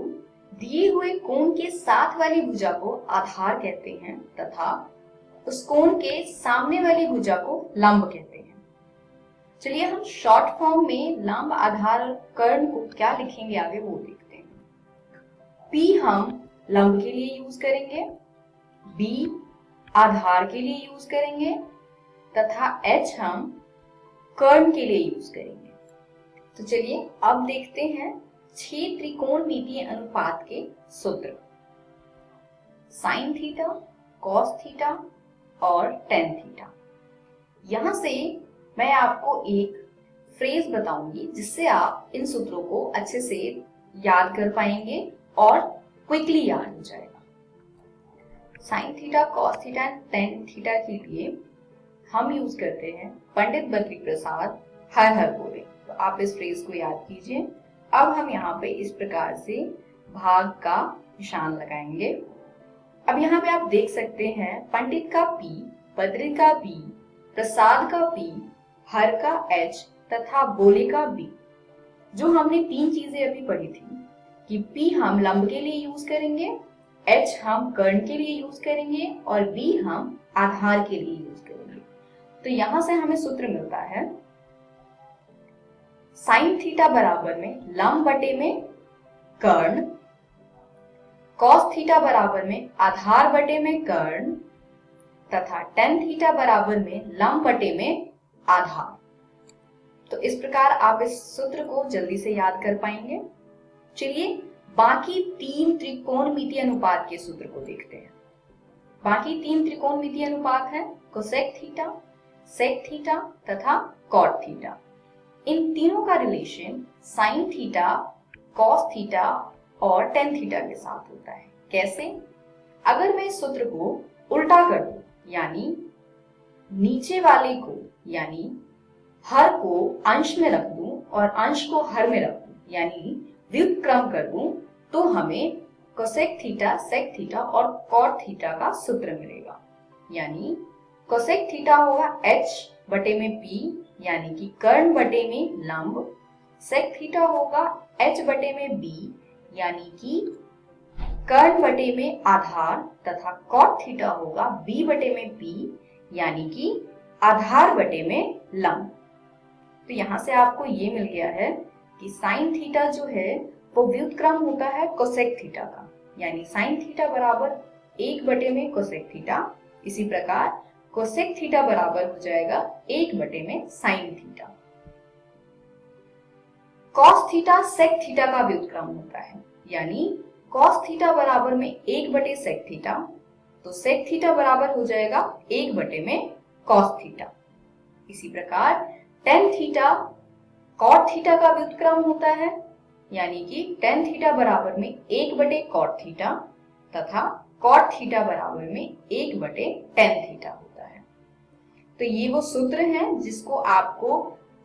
Speaker 7: दिए हुए कोण के साथ वाली भुजा को आधार कहते हैं तथा उस कोण के सामने वाली भुजा को लंब कहते हैं। चलिए हम शॉर्ट फॉर्म में लंब, आधार और कर्ण को क्या लिखेंगे आगे वो देखते हैं। P हम लंब के लिए यूज करेंगे, B आधार के लिए यूज करेंगे तथा H हम कर्ण के लिए यूज करेंगे। तो चलिए अब देखते हैं 6 त्रिकोणमितीय अनुपात के सूत्र। साइन थीटा, कॉस थीटा और टेन थीटा। यहां से मैं आपको एक फ्रेज बताऊंगी जिससे आप इन सूत्रों को अच्छे से याद कर पाएंगे और क्विकली याद हो जाएगा। Sign theta, cos theta and tan theta के लिए हम यूज करते हैं पंडित बद्री प्रसाद हर हर बोले। तो आप इस फ्रेज को याद कीजिए। अब हम यहाँ पे इस प्रकार से भाग का निशान लगाएंगे। अब यहाँ पे आप देख सकते हैं पंडित का P, बद्री का B, प्रसाद का P, हर का H तथा बोले का B। जो हमने 3 चीजें अभी पढ़ी थी कि P हम लंब के लिए यूज करेंगे, H हम कर्ण के लिए यूज करेंगे और B हम आधार के लिए यूज करेंगे। तो यहां से हमें सूत्र मिलता है साइन थीटा बराबर में लंब बटे में कर्ण, कॉस थीटा बराबर में आधार बटे में कर्ण तथा टेन थीटा बराबर में लंब बटे में आधार। तो इस प्रकार आप इस सूत्र को जल्दी से याद कर पाएंगे। चलिए बाकी 3 त्रिकोणमितीय अनुपात के सूत्र को देखते हैं। बाकी 3 त्रिकोणमितीय अनुपात है कोसेक थीटा, सेक थीटा तथा कॉट थीटा। इन तीनों का relation sign theta, cos theta और टेन थीटा के साथ होता है। कैसे? अगर मैं इस सूत्र को उल्टा कर दूं, यानी नीचे वाले को यानी हर को अंश में रख दूं और अंश को हर में रख दूं, यानी व्युत्क्रम कर दूं, तो हमें कोसेक थीटा, सेक थीटा और कॉट थीटा का सूत्र मिलेगा। यानी कोसेक थीटा होगा H बटे में P यानी कि कर्ण बटे में लंब, सेक थीटा होगा H बटे में B यानी कि कर्ण बटे में आधार तथा कॉट थीटा होगा B बटे में P यानी कि आधार बटे में लंब। तो यहां से आपको ये मिल गया है कि साइन थीटा जो है वो व्युत्क्रम होता है कोसेक थीटा का, यानी साइन थीटा बराबर 1 बटे में कोसेक थीटा। इसी प्रकार कोसेक थीटा बराबर हो जाएगा 1 बटे में sine theta. Cos theta sec theta का व्युत्क्रम होता है, यानी कॉस थीटा बराबर में 1 बटे सेक थीटा, तो सेक थीटा बराबर हो जाएगा 1 बटे में कॉस थीटा। इसी प्रकार टेन थीटा कॉट थीटा का व्युत्क्रम होता है, यानी कि टेन थीटा बराबर में 1 बटे कॉट थीटा तथा कॉट थीटा बराबर में 1 बटे टेन थीटा होता है। तो ये वो सूत्र हैं जिसको आपको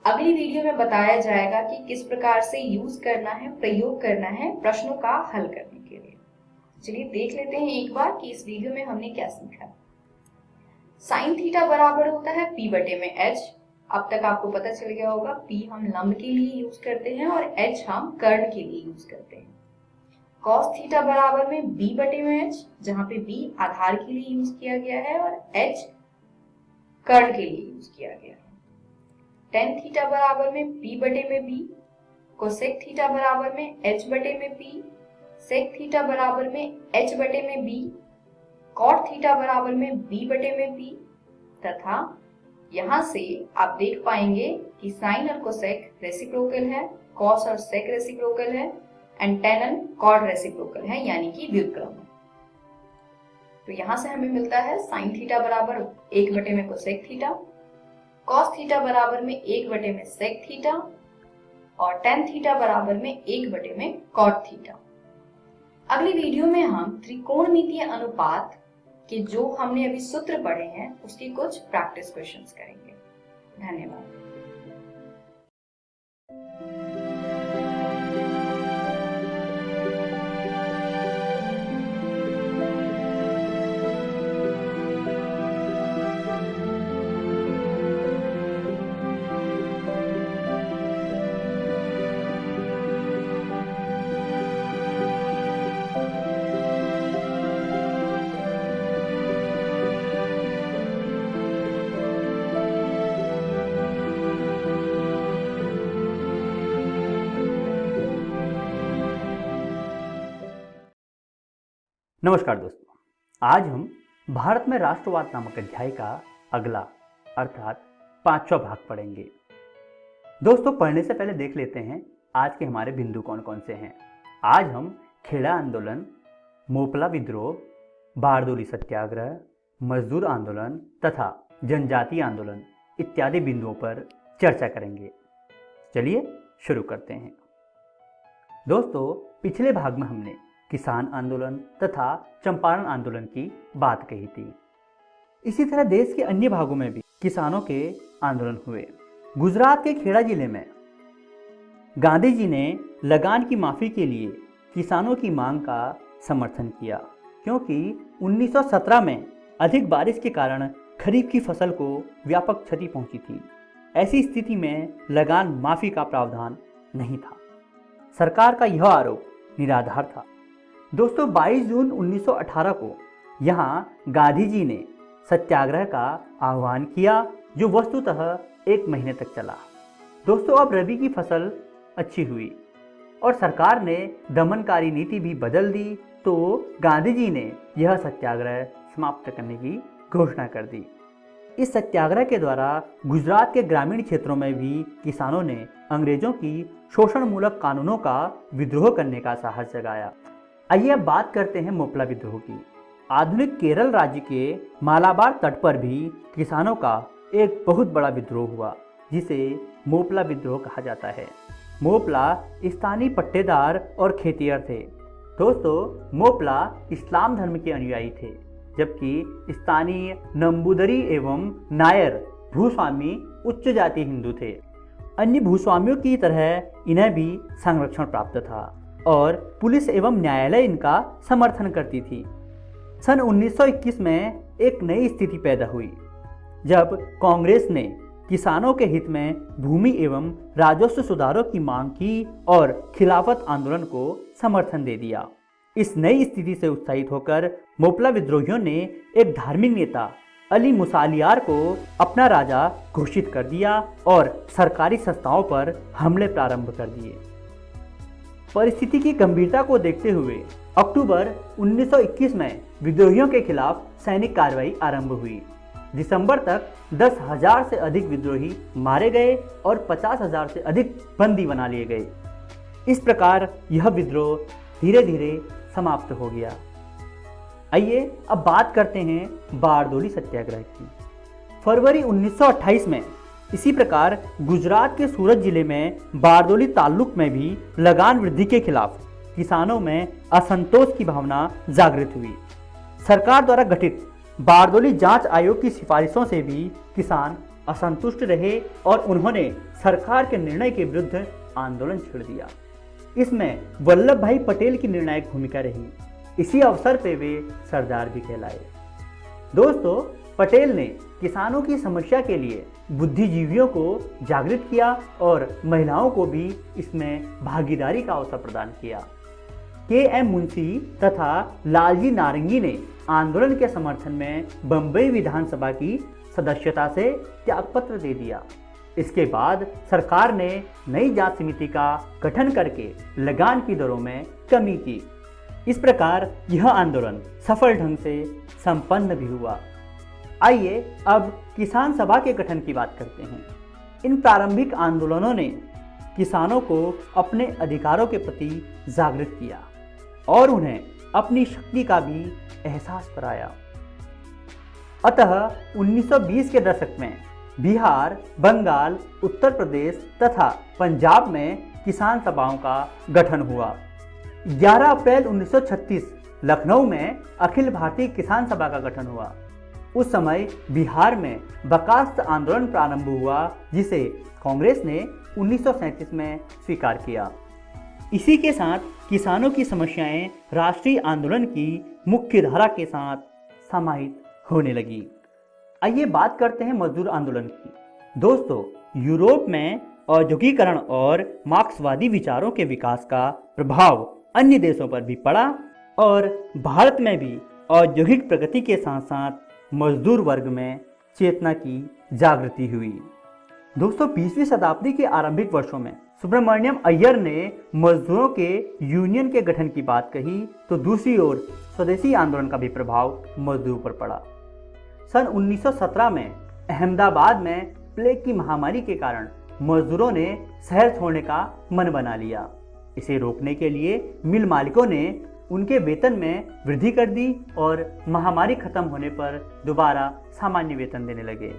Speaker 7: अगली वीडियो में बताया जाएगा कि किस प्रकार से यूज करना है, प्रयोग करना है प्रश्नों का हल करने के लिए। चलिए देख लेते हैं एक बार कि इस वीडियो में हमने क्या सीखा। साइन थीटा बराबर होता है P बटे में H। अब तक आपको पता चल गया होगा P हम लंब के लिए यूज करते हैं और H हम कर्ण के लिए यूज करते हैं। कॉस थीटा बराबर में B बटे में H, जहां पे B आधार के लिए यूज किया गया है और H कर्ण के लिए यूज किया गया है। टेन थीटा बराबर में P बटे में B, कोसेक थीटा बराबर में H बटे में P, सेक थीटा बराबर में H बटे में B, कॉट थीटा बराबर में B बटे में P तथा यहां से आप देख पाएंगे कि साइन और कोसेक रेसिप्रोकल है, कॉस और सेक रेसिप्रोकल है and tan and cot reciprocal है, यानी कि व्युत्क्रम है। तो यहाँ से हमें मिलता है साइन थीटा बराबर 1 में कोसेक थीटा, कॉस थीटा बराबर में 1 में सेक थीटा और टेन थीटा बराबर में 1 में कॉट थीटा। अगली वीडियो में हम त्रिकोणमितीय अनुपात के जो हमने अभी सूत्र पढ़े हैं उसकी कुछ प्रैक्टिस क्वेश्चंस करेंगे। धन्यवाद।
Speaker 8: नमस्कार दोस्तों, आज हम भारत में राष्ट्रवाद नामक अध्याय का अगला अर्थात 5वां भाग पढ़ेंगे। दोस्तों, पढ़ने से पहले देख लेते हैं आज के हमारे बिंदु कौन कौन से हैं। आज हम खेड़ा आंदोलन, मोपला विद्रोह, बारदोली सत्याग्रह, मजदूर आंदोलन तथा जनजातीय आंदोलन इत्यादि बिंदुओं पर चर्चा करेंगे। चलिए शुरू करते हैं। दोस्तों, पिछले भाग में हमने किसान आंदोलन तथा चंपारण आंदोलन की बात कही थी। इसी तरह देश के अन्य भागों में भी किसानों के आंदोलन हुए। गुजरात के खेड़ा जिले में गांधी जी ने लगान की माफ़ी के लिए किसानों की मांग का समर्थन किया, क्योंकि 1917 में अधिक बारिश के कारण खरीफ की फसल को व्यापक क्षति पहुंची थी। ऐसी स्थिति में लगान माफ़ी का प्रावधान नहीं था। सरकार का यह आरोप निराधार था। दोस्तों, 22 जून 1918 को यहाँ गांधी जी ने सत्याग्रह का आह्वान किया, जो वस्तुतः 1 महीने तक चला। दोस्तों, अब रबी की फसल अच्छी हुई और सरकार ने दमनकारी नीति भी बदल दी, तो गांधी जी ने यह सत्याग्रह समाप्त करने की घोषणा कर दी। इस सत्याग्रह के द्वारा गुजरात के ग्रामीण क्षेत्रों में भी किसानों ने अंग्रेजों की शोषणमूलक कानूनों का विद्रोह करने का साहस जगाया। आइए अब बात करते हैं मोपला विद्रोह की। आधुनिक केरल राज्य के मालाबार तट पर भी किसानों का एक बहुत बड़ा विद्रोह हुआ, जिसे मोपला विद्रोह कहा जाता है। मोपला स्थानीय पट्टेदार और खेतिहर थे। दोस्तों, मोपला इस्लाम धर्म के अनुयायी थे, जबकि स्थानीय नंबूदरी एवं नायर भूस्वामी उच्च जाति हिंदू थे। अन्य भूस्वामियों की तरह इन्हें भी संरक्षण प्राप्त था और पुलिस एवं न्यायालय इनका समर्थन करती थी। सन 1921 में एक नई स्थिति पैदा हुई, जब कांग्रेस ने किसानों के हित में भूमि एवं राजस्व सुधारों की मांग की और खिलाफत आंदोलन को समर्थन दे दिया। इस नई स्थिति से उत्साहित होकर मोपला विद्रोहियों ने एक धार्मिक नेता अली मुसालियार को अपना राजा घोषित कर दिया और सरकारी संस्थाओं पर हमले प्रारंभ कर दिए। परिस्थिति की गंभीरता को देखते हुए अक्टूबर 1921 में विद्रोहियों के खिलाफ सैनिक कार्रवाई आरंभ हुई। दिसंबर तक 10,000 से अधिक विद्रोही मारे गए और 50,000 से अधिक बंदी बना लिए गए। इस प्रकार यह विद्रोह धीरे धीरे समाप्त हो गया। आइए अब बात करते हैं बारदोली सत्याग्रह की। फरवरी 1928 में इसी प्रकार गुजरात के सूरत जिले में बारदोली ताल्लुक में भी लगान वृद्धि के खिलाफ किसानों में असंतोष की भावना जागृत हुई। सरकार द्वारा गठित बारदोली जांच आयोग की सिफारिशों से भी किसान असंतुष्ट रहे और उन्होंने सरकार के निर्णय के विरुद्ध आंदोलन छेड़ दिया। इसमें वल्लभ भाई पटेल की निर्णायक भूमिका रही। इसी अवसर पे वे सरदार भी कहलाए। दोस्तों, पटेल ने किसानों की समस्या के लिए बुद्धिजीवियों को जागृत किया और महिलाओं को भी इसमें भागीदारी का अवसर प्रदान किया। के.एम. मुंशी तथा लालजी नारंगी ने आंदोलन के समर्थन में बम्बई विधानसभा की सदस्यता से त्यागपत्र दे दिया। इसके बाद सरकार ने नई जांच समिति का गठन करके लगान की दरों में कमी की। इस प्रकार यह आंदोलन सफल ढंग से संपन्न भी हुआ। आइए अब किसान सभा के गठन की बात करते हैं। इन प्रारंभिक आंदोलनों ने किसानों को अपने अधिकारों के प्रति जागृत किया और उन्हें अपनी शक्ति का भी एहसास पर आया। अतः 1920 के दशक में बिहार, बंगाल, उत्तर प्रदेश तथा पंजाब में किसान सभाओं का गठन हुआ। 11 अप्रैल 1936 लखनऊ में अखिल भारतीय किसान सभा का गठन हुआ। उस समय बिहार में बर्खास्त आंदोलन प्रारंभ हुआ, जिसे कांग्रेस ने 1937 में स्वीकार किया। इसी के साथ किसानों की समस्याएं राष्ट्रीय आंदोलन की मुख्य धारा के साथ समाहित होने लगी। आइए बात करते हैं मजदूर आंदोलन की। दोस्तों, यूरोप में औद्योगिकरण और मार्क्सवादी विचारों के विकास का प्रभाव अन्य देशों पर भी पड़ा और भारत में भी औद्योगिक प्रगति के साथ साथ मजदूर वर्ग में चेतना की जागृति हुई। दोस्तों, 20वीं शताब्दी के आरंभिक वर्षों में सुब्रमण्यम अय्यर ने मजदूरों के यूनियन के गठन की बात कही, तो दूसरी ओर स्वदेशी आंदोलन का भी प्रभाव मजदूरों पर पड़ा। सन 1917 में अहमदाबाद में प्लेग की महामारी के कारण मजदूरों ने शहर छोड़ने का मन बना लिया। इसे रोकने के लिए मिल मालिकों ने उनके वेतन में वृद्धि कर दी और महामारी खत्म होने पर दोबारा सामान्य वेतन देने लगे।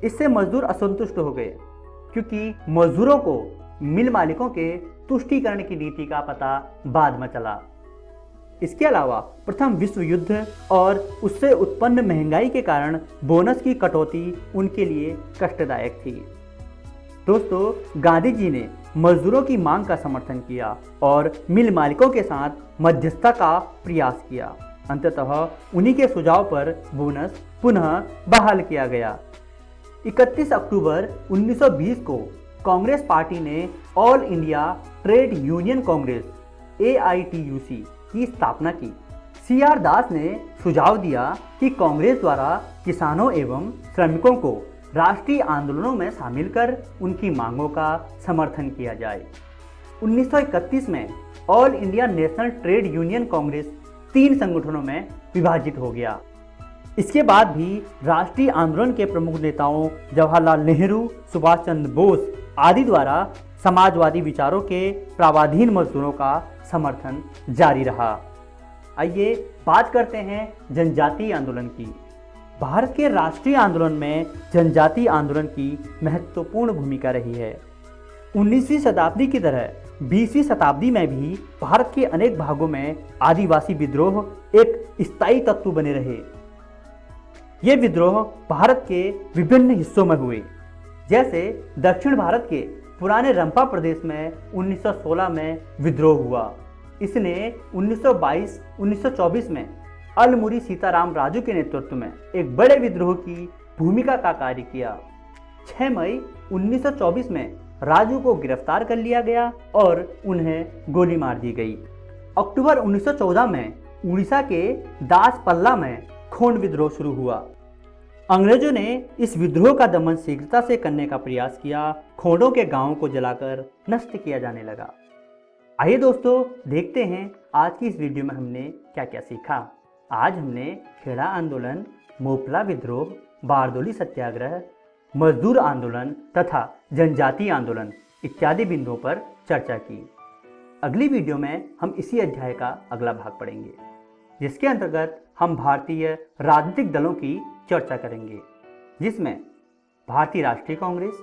Speaker 8: इससे मजदूर असंतुष्ट हो गए, क्योंकि मजदूरों को मिल मालिकों के तुष्टीकरण की नीति का पता बाद में चला। इसके अलावा प्रथम विश्व युद्ध और उससे उत्पन्न महंगाई के कारण बोनस की कटौती उनके लिए कष्टदायक थी। दोस्तों, गांधी जी ने मजदूरों की मांग का समर्थन किया और मिल मालिकों के साथ मध्यस्थता का प्रयास किया। अंततः उन्हीं के सुझाव पर बोनस पुनः बहाल किया गया। 31 अक्टूबर 1920 को कांग्रेस पार्टी ने all India trade union Congress AITUC की स्थापना की। CR दास ने सुझाव दिया कि कांग्रेस द्वारा किसानों एवं श्रमिकों को राष्ट्रीय आंदोलनों में शामिल कर उनकी मांगों का समर्थन किया जाए। 1931 में all India national trade union Congress 3 संगठनों में विभाजित हो गया। इसके बाद भी राष्ट्रीय आंदोलन के प्रमुख नेताओं जवाहरलाल नेहरू, सुभाष चंद्र बोस आदि द्वारा समाजवादी विचारों के प्रावाधीन मजदूरों का समर्थन जारी रहा। आइए बात करते हैं जनजातीय आंदोलन की। भारत के राष्ट्रीय आंदोलन में जनजातीय आंदोलन की महत्वपूर्ण भूमिका रही है। 19वीं शताब्दी की तरह 20वीं शताब्दी में भी भारत के अनेक भागों में आदिवासी विद्रोह एक स्थायी तत्व बने रहे। ये विद्रोह भारत के विभिन्न हिस्सों में हुए, जैसे दक्षिण भारत के पुराने रंपा प्रदेश में 1916 में विद्रोह हुआ। इसने 1922-1924 में अलमुरी सीताराम राजू के नेतृत्व में एक बड़े विद्रोह की भूमिका का कार्य किया। 6 मई 1924 में राजू को गिरफ्तार कर लिया गया और उन्हें गोली मार दी गई। अक्टूबर 1914 में उड़ीसा के दासपल्ला में खोंड विद्रोह शुरू हुआ। अंग्रेजों ने इस विद्रोह का दमन शीघ्रता से करने का प्रयास किया। खोंडों के गांवों को जलाकर नष्ट किया जाने लगा। आइए दोस्तों, देखते हैं आज की इस वीडियो में हमने क्या क्या सीखा। आज हमने खेड़ा आंदोलन, मोपला विद्रोह, बारदोली सत्याग्रह, मजदूर आंदोलन तथा जनजातीय आंदोलन इत्यादि बिंदुओं पर चर्चा की। अगली वीडियो में हम इसी अध्याय का अगला भाग पढ़ेंगे, जिसके अंतर्गत हम भारतीय राजनीतिक दलों की चर्चा करेंगे, जिसमें भारतीय राष्ट्रीय कांग्रेस,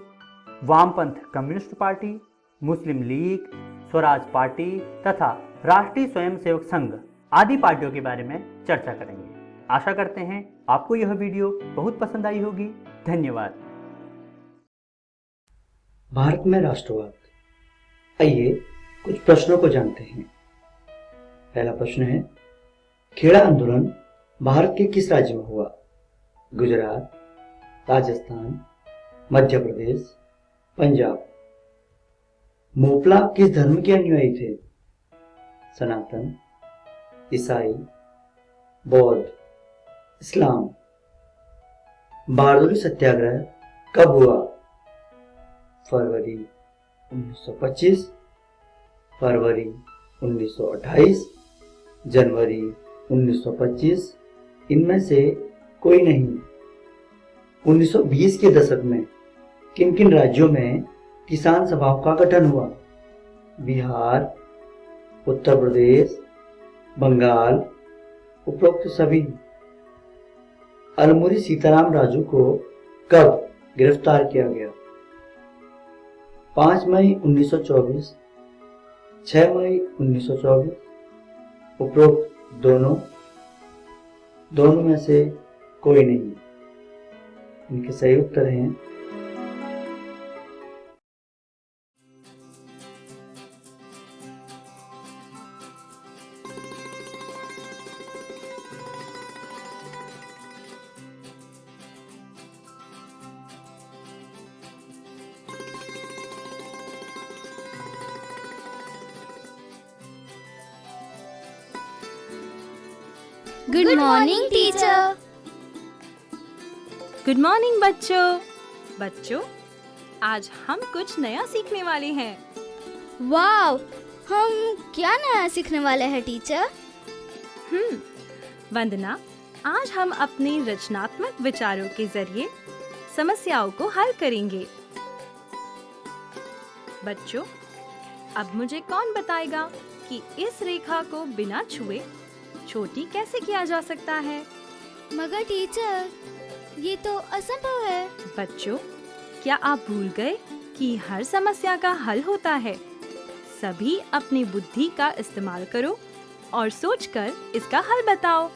Speaker 8: वामपंथ कम्युनिस्ट पार्टी, मुस्लिम लीग, स्वराज पार्टी तथा राष्ट्रीय स्वयंसेवक संघ आदि पार्टियों के बारे में चर्चा करेंगे। आशा करते हैं आपको यह वीडियो बहुत पसंद आई होगी। धन्यवाद।
Speaker 9: भारत में राष्ट्रवाद। आइए कुछ प्रश्नों को जानते हैं। पहला प्रश्न है, खेड़ा आंदोलन भारत के किस राज्य में हुआ? गुजरात, राजस्थान, मध्य प्रदेश, पंजाब। मोपला किस धर्म के अनुयायी थे? सनातन, ईसाई, बौद्ध, इस्लाम। बारदोली सत्याग्रह कब हुआ? फरवरी 1925, फरवरी 1928, जनवरी 1925। इनमें से कोई नहीं। 1920 के दशक में किन किन राज्यों में किसान सभाओं का गठन हुआ? बिहार, उत्तर प्रदेश, बंगाल, उपरोक्त सभी अलमुरी सीताराम राजू को कब गिरफ्तार किया गया? 5 मई 1924, 6 मई 1924, उपरोक्त दोनों में से कोई नहीं। इनके सही उत्तर हैं
Speaker 5: good morning teacher.
Speaker 10: Good morning बच्चों, आज हम कुछ नया सीखने वाले हैं।
Speaker 5: वाव, हम क्या नया सीखने वाले हैं टीचर?
Speaker 10: वंदना, आज हम अपने रचनात्मक विचारों के जरिए समस्याओं को हल करेंगे। बच्चों, अब मुझे कौन बताएगा कि इस रेखा को बिना छुए छोटी कैसे किया जा सकता है?
Speaker 5: मगर टीचर, ये तो असंभव है।
Speaker 10: बच्चों, क्या आप भूल गए कि हर समस्या का हल होता है? सभी अपनी बुद्धि का इस्तेमाल करो और सोचकर इसका हल बताओ।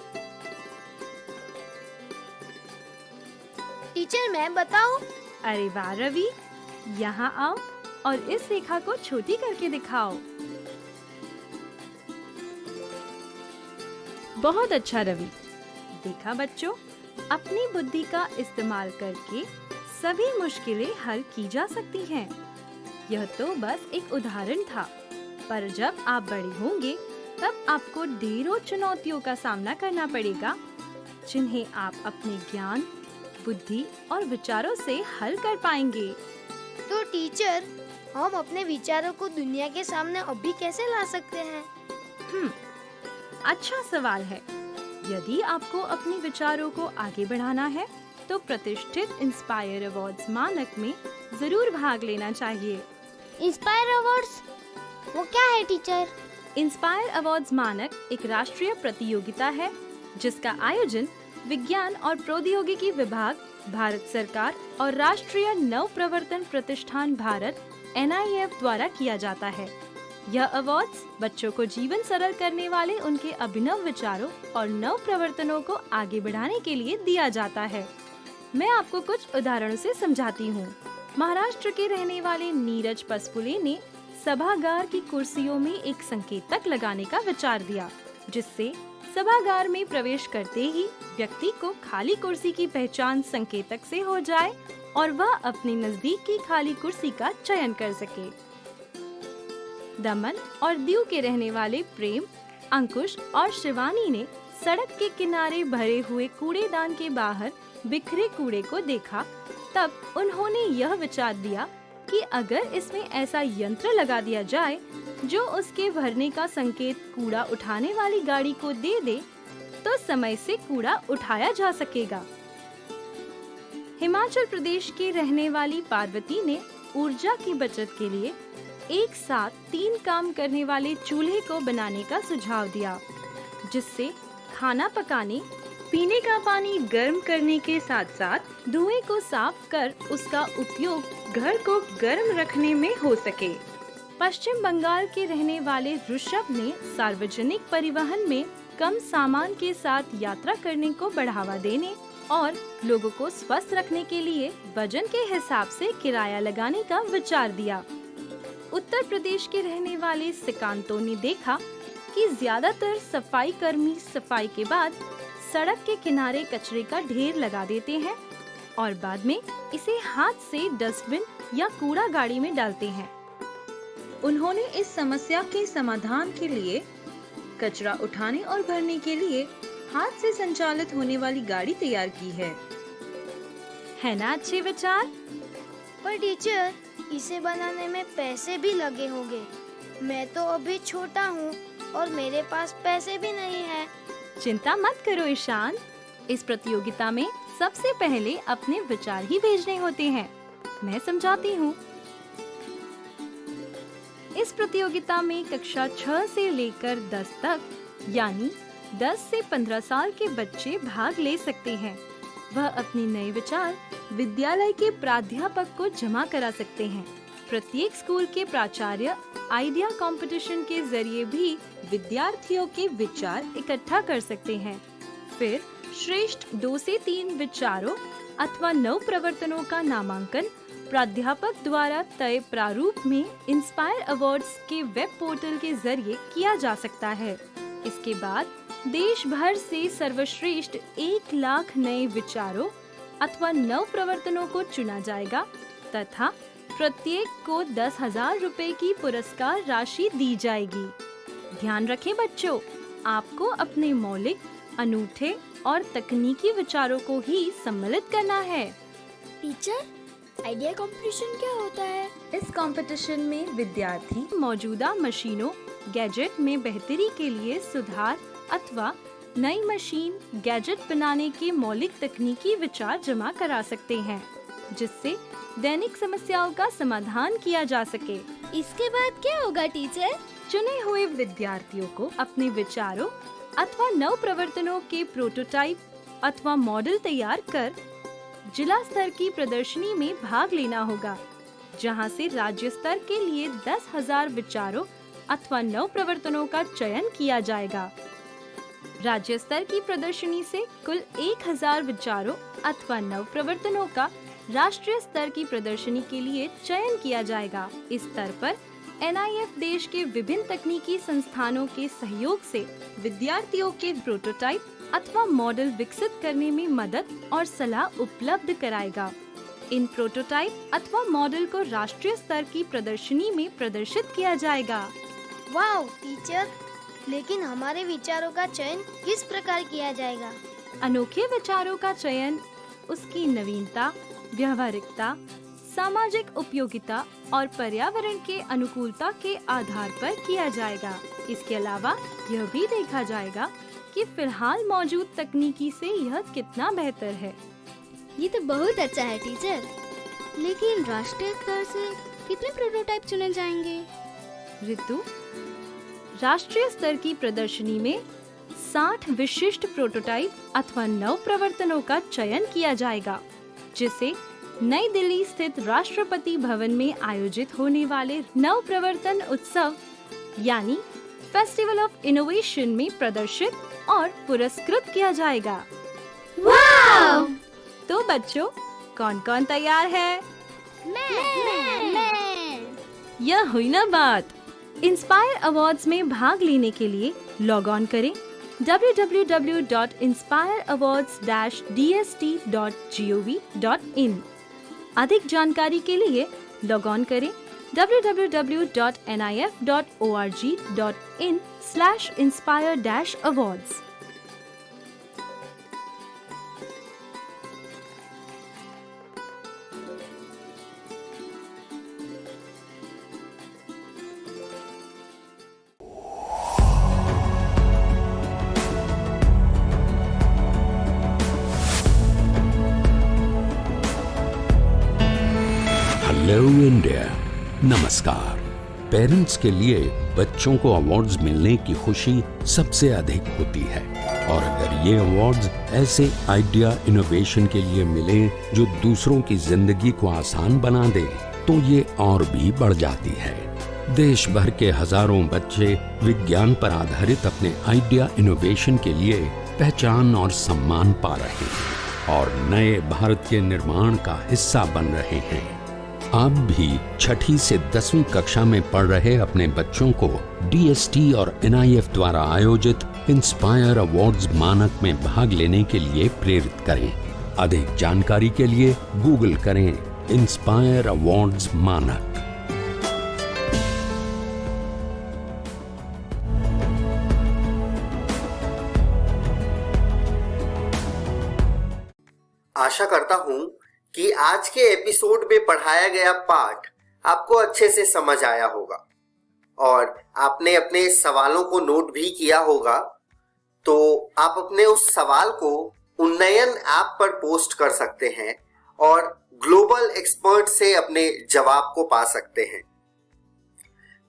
Speaker 5: टीचर, मैं बताऊं?
Speaker 10: अरे वाह रवि, यहाँ आओ और इस रेखा को छोटी करके दिखाओ। बहुत अच्छा रवि। देखा बच्चों, अपनी बुद्धि का इस्तेमाल करके सभी मुश्किलें हल की जा सकती हैं। यह तो बस एक उदाहरण था, पर जब आप बड़े होंगे तब आपको ढेरों चुनौतियों का सामना करना पड़ेगा, जिन्हें आप अपने ज्ञान, बुद्धि और विचारों से हल कर पाएंगे।
Speaker 5: तो टीचर, हम अपने विचारों को दुनिया के सामने अभी कैसे ला सकते हैं?
Speaker 10: अच्छा सवाल है। यदि आपको अपने विचारों को आगे बढ़ाना है तो प्रतिष्ठित इंस्पायर अवार्ड्स मानक में जरूर भाग लेना चाहिए।
Speaker 5: इंस्पायर अवार्ड्स वो क्या है टीचर?
Speaker 10: इंस्पायर अवार्ड्स मानक एक राष्ट्रीय प्रतियोगिता है जिसका आयोजन विज्ञान और प्रौद्योगिकी विभाग, भारत सरकार और राष्ट्रीय नव प्रवर्तन प्रतिष्ठान भारत NIF द्वारा किया जाता है। यह अवार्ड्स बच्चों को जीवन सरल करने वाले उनके अभिनव विचारों और नव प्रवर्तनों को आगे बढ़ाने के लिए दिया जाता है। मैं आपको कुछ उदाहरणों से समझाती हूँ। महाराष्ट्र के रहने वाले नीरज पसपुले ने सभागार की कुर्सियों में एक संकेतक लगाने का विचार दिया, जिससे सभागार में प्रवेश करते ही व्यक्ति को खाली कुर्सी की पहचान संकेतक से हो जाए और वह अपने नजदीक की खाली कुर्सी का चयन कर सके। दमन और दीव के रहने वाले प्रेम, अंकुश और शिवानी ने सड़क के किनारे भरे हुए कूड़ेदान के बाहर बिखरे कूड़े को देखा। तब उन्होंने यह विचार दिया कि अगर इसमें ऐसा यंत्र लगा दिया जाए जो उसके भरने का संकेत कूड़ा उठाने वाली गाड़ी को दे दे, तो समय से कूड़ा उठाया जा सकेगा। हिमाचल प्रदेश के रहने वाली पार्वती ने ऊर्जा की बचत के लिए एक साथ 3 काम करने वाले चूल्हे को बनाने का सुझाव दिया, जिससे खाना पकाने, पीने का पानी गर्म करने के साथ साथ धुएं को साफ कर उसका उपयोग घर को गर्म रखने में हो सके। पश्चिम बंगाल के रहने वाले ऋषभ ने सार्वजनिक परिवहन में कम सामान के साथ यात्रा करने को बढ़ावा देने और लोगों को स्वस्थ रखने के लिए वजन के हिसाब से किराया लगाने का विचार दिया। उत्तर प्रदेश के रहने वाले सिकांतो ने देखा कि ज्यादातर सफाई कर्मी सफाई के बाद सड़क के किनारे कचरे का ढेर लगा देते हैं और बाद में इसे हाथ से डस्टबिन या कूड़ा गाड़ी में डालते हैं। उन्होंने इस समस्या के समाधान के लिए कचरा उठाने और भरने के लिए हाथ से संचालित होने वाली गाड़ी तैयार की है ना अच्छे विचार?
Speaker 5: पर टीचर, इसे बनाने में पैसे भी लगे होंगे। मैं तो अभी छोटा हूँ और मेरे पास पैसे भी नहीं है।
Speaker 10: चिंता मत करो ईशान, इस प्रतियोगिता में सबसे पहले अपने विचार ही भेजने होते हैं। मैं समझाती हूँ। इस प्रतियोगिता में कक्षा 6 से लेकर 10 तक यानी 10 से 15 साल के बच्चे भाग ले सकते हैं। वह अपने नए विचार विद्यालय के प्राध्यापक को जमा करा सकते हैं। प्रत्येक स्कूल के प्राचार्य आइडिया कंपटीशन के जरिए भी विद्यार्थियों के विचार इकट्ठा कर सकते हैं। फिर श्रेष्ठ 2 से 3 विचारों अथवा नव प्रवर्तनों का नामांकन प्राध्यापक द्वारा तय प्रारूप में इंस्पायर अवार्ड्स के वेब पोर्टल के जरिए किया जा सकता है। इसके बाद देश भर से सर्वश्रेष्ठ 1 लाख नए विचारों अथवा नव प्रवर्तनों को चुना जाएगा तथा प्रत्येक को 10,000 रुपए की पुरस्कार राशि दी जाएगी। ध्यान रखें बच्चों, आपको अपने मौलिक, अनूठे और तकनीकी विचारों को ही सम्मिलित करना है।
Speaker 5: टीचर, आइडिया कंपटीशन क्या होता है?
Speaker 10: इस कंपटीशन में विद्यार्थी मौजूदा मशीनों, गैजेट में बेहतरी के लिए सुधार अथवा नई मशीन, गैजेट बनाने के मौलिक तकनीकी विचार जमा करा सकते हैं, जिससे दैनिक समस्याओं का समाधान किया जा सके।
Speaker 5: इसके बाद क्या होगा टीचर?
Speaker 10: चुने हुए विद्यार्थियों को अपने विचारों अथवा नव प्रवर्तनों के प्रोटोटाइप अथवा मॉडल तैयार कर जिला स्तर की प्रदर्शनी में भाग लेना होगा, जहां से राज्य स्तर के लिए 10,000 विचारों अथवा नव प्रवर्तनों का चयन किया जाएगा। राज्य स्तर की प्रदर्शनी से कुल 1,000 विचारों अथवा नव प्रवर्तनों का राष्ट्रीय स्तर की प्रदर्शनी के लिए चयन किया जाएगा। इस स्तर पर NIF देश के विभिन्न तकनीकी संस्थानों के सहयोग से विद्यार्थियों के प्रोटोटाइप अथवा मॉडल विकसित करने में मदद और सलाह उपलब्ध कराएगा। इन प्रोटोटाइप अथवा मॉडल को राष्ट्रीय स्तर की प्रदर्शनी में प्रदर्शित किया जाएगा।
Speaker 5: वाह टीचर, लेकिन हमारे विचारों का चयन किस प्रकार किया जाएगा?
Speaker 10: अनोखे विचारों का चयन उसकी नवीनता, व्यावहारिकता, सामाजिक उपयोगिता और पर्यावरण के अनुकूलता के आधार पर किया जाएगा। इसके अलावा यह भी देखा जाएगा कि फिलहाल मौजूद तकनीकी से यह कितना बेहतर है।
Speaker 5: ये तो बहुत अच्छा है टीचर, लेकिन राष्ट्रीय स्तर से कितने प्रोटोटाइप चुने जाएंगे?
Speaker 10: ऋतु, राष्ट्रीय स्तर की प्रदर्शनी में 60 विशिष्ट प्रोटोटाइप अथवा नव प्रवर्तनों का चयन किया जाएगा, जिसे नई दिल्ली स्थित राष्ट्रपति भवन में आयोजित होने वाले नव प्रवर्तन उत्सव यानी फेस्टिवल ऑफ इनोवेशन में प्रदर्शित और पुरस्कृत किया जाएगा।
Speaker 5: वाव!
Speaker 10: तो बच्चों, कौन कौन तैयार है?
Speaker 5: मैं।
Speaker 10: यह हुई ना बात। इंस्पायर अवार्ड्स में भाग लेने के लिए लॉग ऑन करें www.inspire-awards-dst.gov.in। अधिक जानकारी के लिए लॉग ऑन करें www.nif.org.in/inspire-awards।
Speaker 11: हेलो इंडिया, नमस्कार। पेरेंट्स के लिए बच्चों को अवार्ड्स मिलने की खुशी सबसे अधिक होती है, और अगर ये अवार्ड्स ऐसे आइडिया इनोवेशन के लिए मिले जो दूसरों की जिंदगी को आसान बना दे, तो ये और भी बढ़ जाती है। देश भर के हजारों बच्चे विज्ञान पर आधारित अपने आइडिया इनोवेशन के लिए पहचान और सम्मान पा रहे हैं और नए भारत के निर्माण का हिस्सा बन रहे हैं। आप भी 6ठी से 10वीं कक्षा में पढ़ रहे अपने बच्चों को DST और NIF द्वारा आयोजित इंस्पायर अवार्ड्स मानक में भाग लेने के लिए प्रेरित करें। अधिक जानकारी के लिए गूगल करें इंस्पायर अवार्ड्स मानक।
Speaker 1: आशा करता हूं कि आज के एपिसोड में पढ़ाया गया पाठ आपको अच्छे से समझ आया होगा और आपने अपने सवालों को नोट भी किया होगा। तो आप अपने उस सवाल को उन्नयन ऐप पर पोस्ट कर सकते हैं और ग्लोबल एक्सपर्ट से अपने जवाब को पा सकते हैं।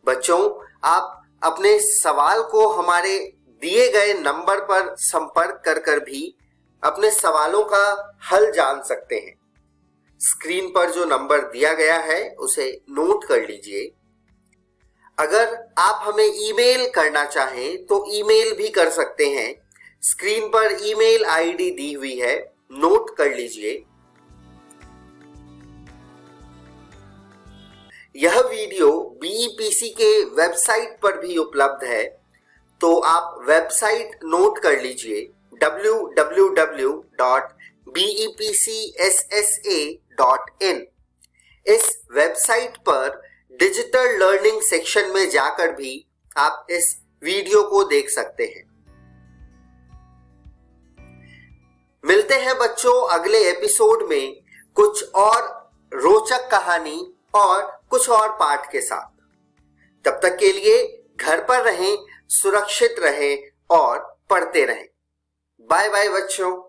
Speaker 1: बच्चों, आप अपने सवाल को हमारे दिए गए नंबर पर संपर्क कर भी अपने सवालों का हल जान सकते हैं। स्क्रीन पर जो नंबर दिया गया है उसे नोट कर लीजिए। अगर आप हमें ईमेल करना चाहें तो ईमेल भी कर सकते हैं। स्क्रीन पर ईमेल आईडी दी हुई है, नोट कर लीजिए। यह वीडियो बीईपीसी के वेबसाइट पर भी उपलब्ध है, तो आप वेबसाइट नोट कर लीजिए www.bepcssa.in। इस वेबसाइट पर डिजिटल लर्निंग सेक्शन में जाकर भी आप इस वीडियो को देख सकते हैं। मिलते हैं बच्चों अगले एपिसोड में कुछ और रोचक कहानी और कुछ और पाठ के साथ। तब तक के लिए घर पर रहें, सुरक्षित रहें और पढ़ते रहें। बाय बाय बच्चों।